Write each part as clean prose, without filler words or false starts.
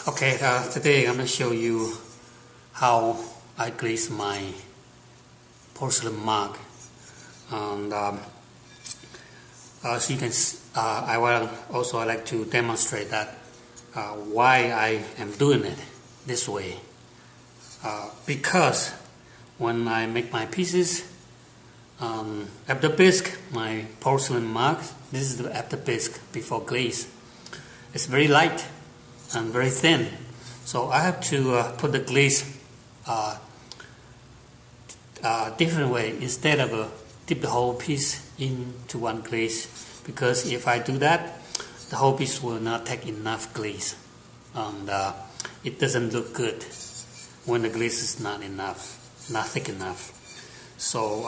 Today I'm going to show you how I glaze my porcelain mug. And as you can I will also like to demonstrate that why I am doing it this way. Because when I make my pieces, after bisque, my porcelain mug, this is the after bisque before glaze. It's very light and very thin, so I have to put the glaze different way. Instead of dip the whole piece into one glaze, because if I do that, the whole piece will not take enough glaze, and it doesn't look good when the glaze is not thick enough. So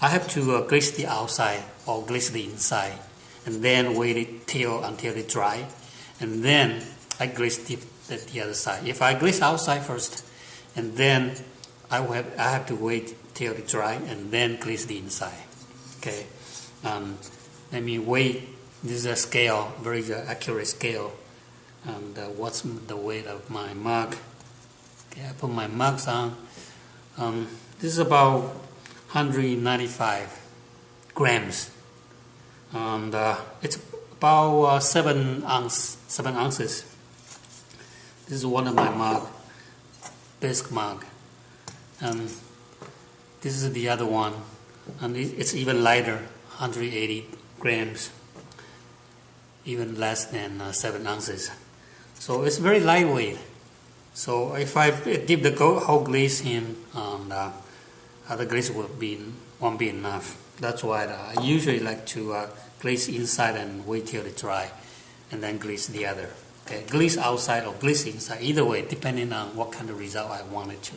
I have to glaze the outside or glaze the inside, and then wait it until it dry, and then I glaze the other side. If I glaze outside first, and then I have to wait till it dry and then glaze the inside. Okay, let me weigh. This is a scale, very accurate scale, and what's the weight of my mug? Okay, I put my mugs on. This is about 195 grams, and it's about 7 ounces. This is one of my mug, bisque mug, and this is the other one, and it's even lighter, 180 grams, even less than 7 ounces. So it's very lightweight. So if I dip the whole glaze in, the glaze won't be enough. That's why I usually like to glaze inside and wait till it dry, and then glaze the other. Okay, glaze outside or glaze inside, either way, depending on what kind of result I want it to.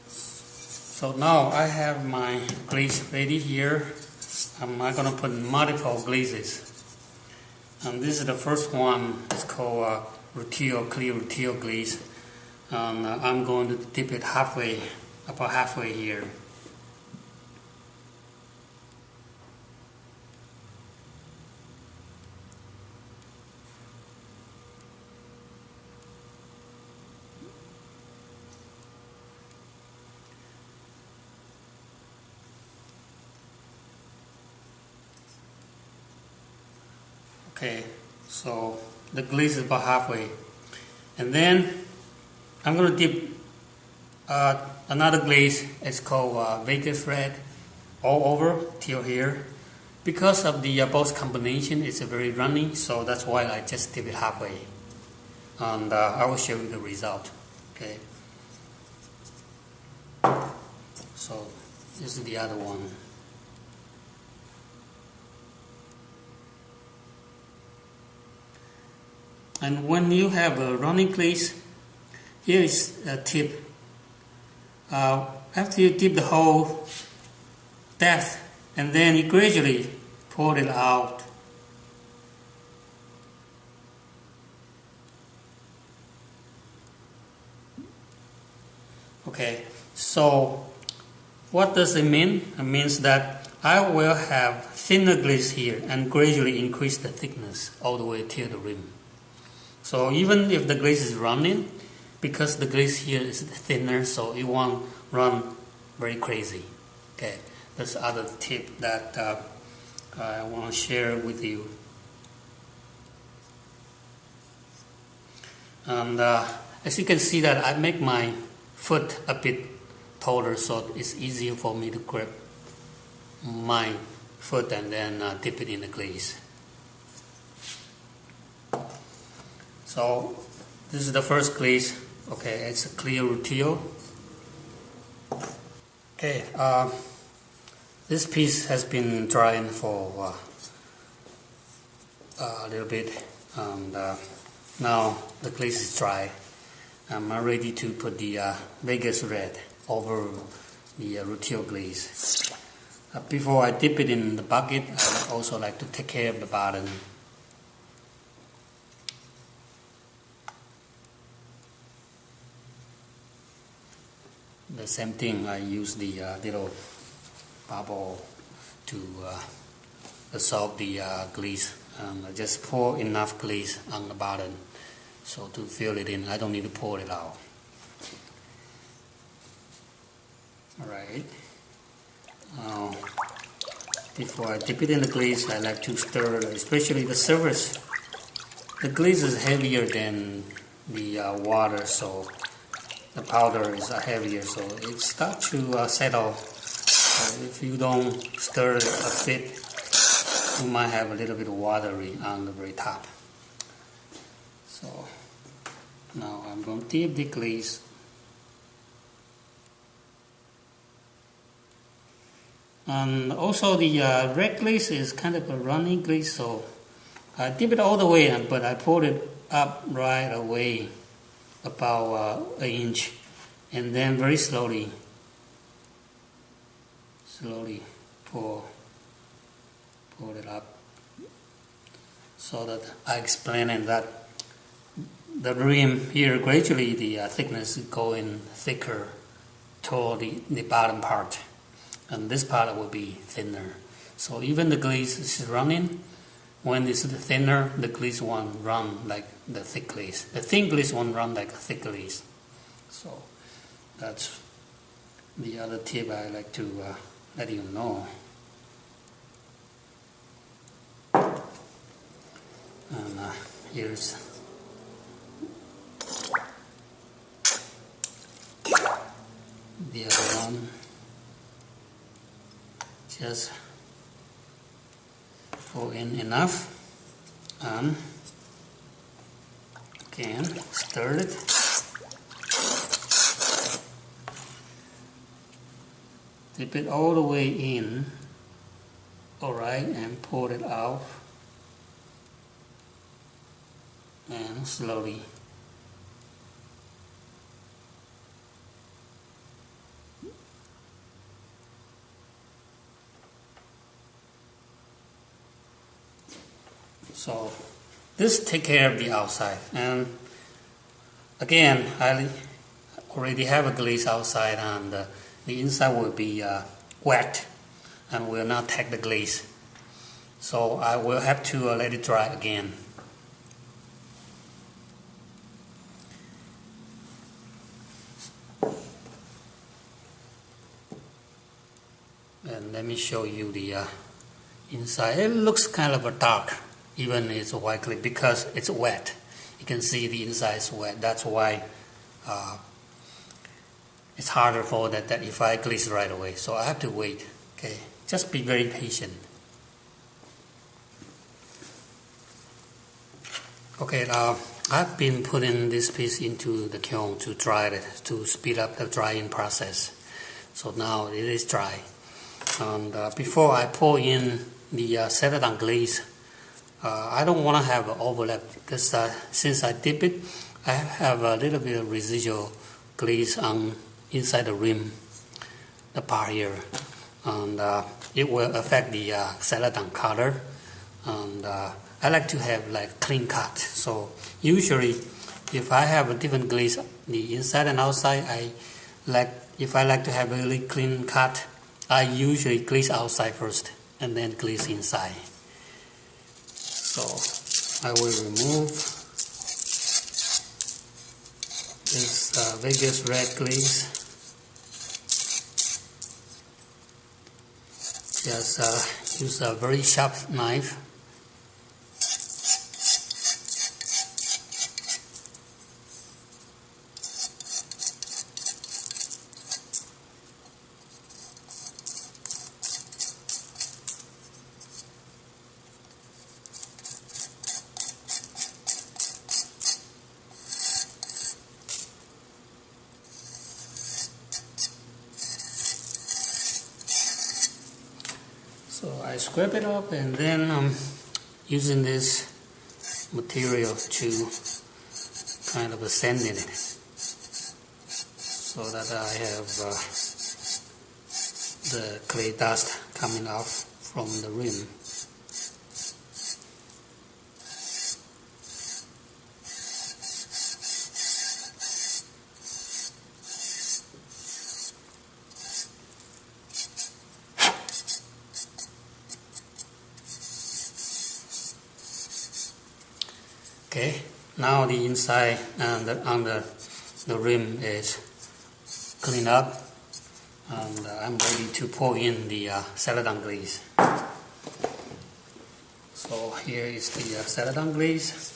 So now I have my glaze ready here. I'm going to put multiple glazes. And this is the first one. It's called clear rutile glaze. And I'm going to dip it about halfway here. Okay, so the glaze is about halfway, and then I'm going to dip another glaze. It's called Vegas red, all over till here. Because of the both combination, it's very runny, so that's why I just dip it halfway, and I will show you the result. Okay, so this is the other one. And when you have a running glaze, here is a tip. After you dip the whole depth, and then you gradually pour it out. Okay, so what does it mean? It means that I will have thinner glaze here and gradually increase the thickness all the way till the rim. So even if the glaze is running, because the glaze here is thinner, so it won't run very crazy. Okay, that's other tip that I want to share with you. And as you can see that I make my foot a bit taller, so it's easier for me to grab my foot and then dip it in the glaze. So this is the first glaze. Okay, it's a clear rutile. Okay, this piece has been drying for a little bit, and now the glaze is dry. I'm ready to put the Vegas red over the rutile glaze. Before I dip it in the bucket, I also like to take care of the bottom. The same thing, I use the little bubble to absorb the glaze. I just pour enough glaze on the bottom So to fill it in, I don't need to pour it out. Alright. Now, before I dip it in the glaze, I like to stir, especially the surface. The glaze is heavier than the water, so the powder is heavier, so it starts to settle. So if you don't stir it a bit, you might have a little bit of watery on the very top. So now I'm going to dip the glaze. And also the red glaze is kind of a runny glaze, so I dip it all the way, but I pour it up right away, about an inch, and then very slowly pour it up, so that I explained that the rim here gradually the thickness is going thicker toward the bottom part, and this part will be thinner. So even the glaze is running. When it's thinner, the glaze won't run like the thick glaze. The thin glaze won't run like a thick glaze. So that's the other tip I like to let you know. And here's the other one. Just pour in enough and again stir it. Dip it all the way in, alright, and pour it out and slowly. So this take care of the outside, and again I already have a glaze outside, and the inside will be wet and will not take the glaze, so I will have to let it dry again. And let me show you the inside. It looks kind of a dark, even it's white glaze, because it's wet. You can see the inside is wet. That's why it's harder for that if I glaze right away. So I have to wait. Okay, just be very patient. Okay, I've been putting this piece into the kiln to dry it, to speed up the drying process. So now it is dry. And before I pour in the celadon glaze, I don't want to have an overlap, because since I dip it, I have a little bit of residual glaze on inside the rim, the part here, and it will affect the celadon color. And I like to have like clean cut. So usually, if I have a different glaze, the inside and outside, if I like to have a really clean cut, I usually glaze outside first and then glaze inside. So I will remove this Vegas red glaze. Just use a very sharp knife. So I scrape it up, and then I'm using this material to kind of sand in it, so that I have the clay dust coming off from the rim. Okay, Now the inside and under the rim is cleaned up, and I'm ready to pour in the celadon glaze. So here is the celadon glaze.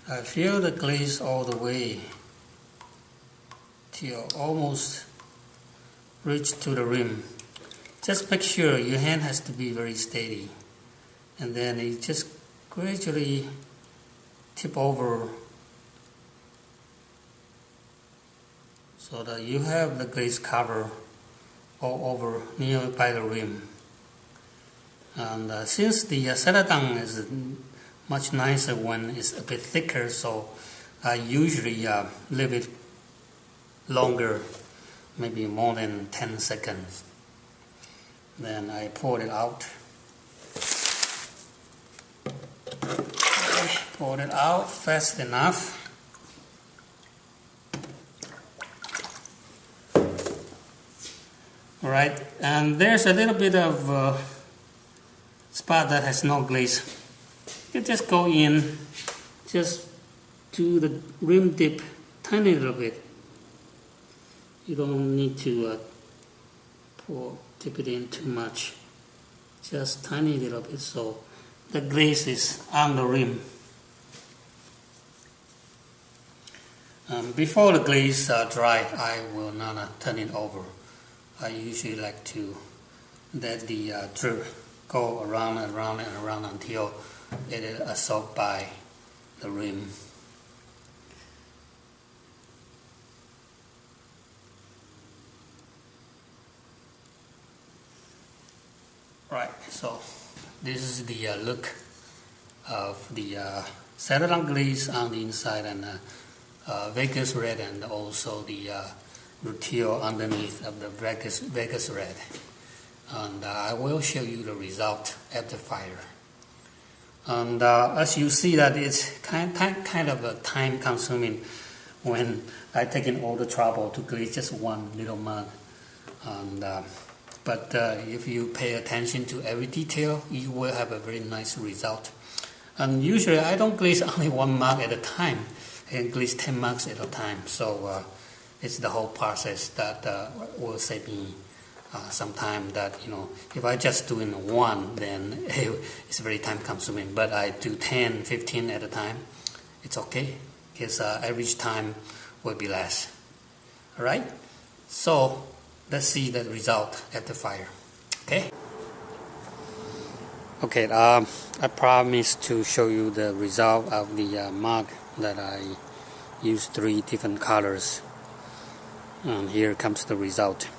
I fill the glaze all the way till almost reach to the rim. Just make sure your hand has to be very steady, and then you just gradually tip over so that you have the glaze cover all over nearby the rim. And since the celadon is much nicer when it's a bit thicker, so I usually leave it longer, maybe more than 10 seconds. Then I pour it out. Pour it out fast enough. Alright, and there's a little bit of spot that has no glaze. You just go in, just do the rim dip tiny little bit. You don't need to dip it in too much. Just tiny little bit so the glaze is on the rim. Before the glaze dry, I will not turn it over. I usually like to let the drip go around and around and around until it is absorbed by the rim. Right, so this is the look of the celadon glaze on the inside, and Vegas red, and also the rutile underneath of the Vegas red. And I will show you the result after fire. And as you see that it's kind of a time consuming when I taking all the trouble to glaze just one little mug. And but if you pay attention to every detail, you will have a very nice result. And usually I don't glaze only one mug at a time. I can glaze 10 mugs at a time. So it's the whole process that will save me some time. That, you know, if I just do in one, then it's very time consuming. But I do 10, 15 at a time. It's okay, because average time will be less. All right. So let's see the result after fire. Okay. Okay. I promised to show you the result of the mug that I used 3 different colors. And here comes the result.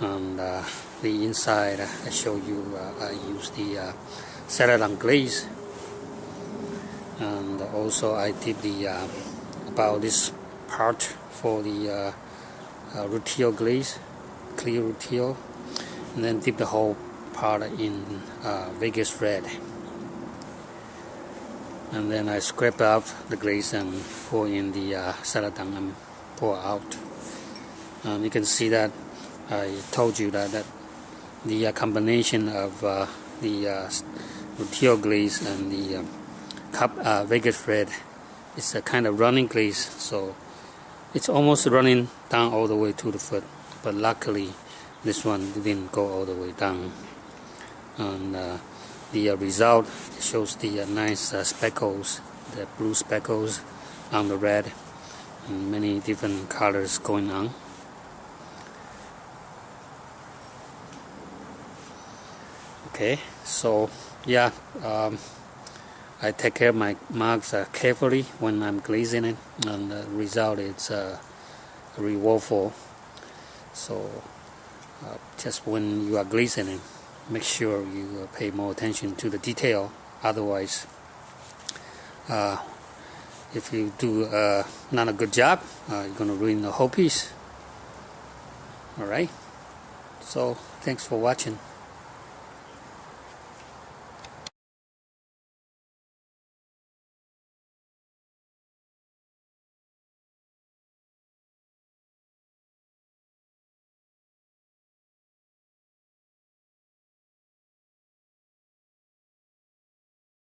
And the inside, I show you, I use the celadon glaze, and also I did the about this part for the rutile glaze, clear rutile, and then dip the whole part in Vegas red, and then I scrape out the glaze and pour in the celadon and pour out. And you can see that I told you that the combination of the rutile glaze and the Vegas red is a kind of running glaze, so it's almost running down all the way to the foot. But luckily, this one didn't go all the way down. And the result shows the nice speckles, the blue speckles on the red, and many different colors going on. Okay, so yeah, I take care of my mugs carefully when I'm glazing it, and the result is rewardful. So just when you are glazing it, make sure you pay more attention to the detail. Otherwise, if you do not a good job, you're going to ruin the whole piece. Alright, so thanks for watching.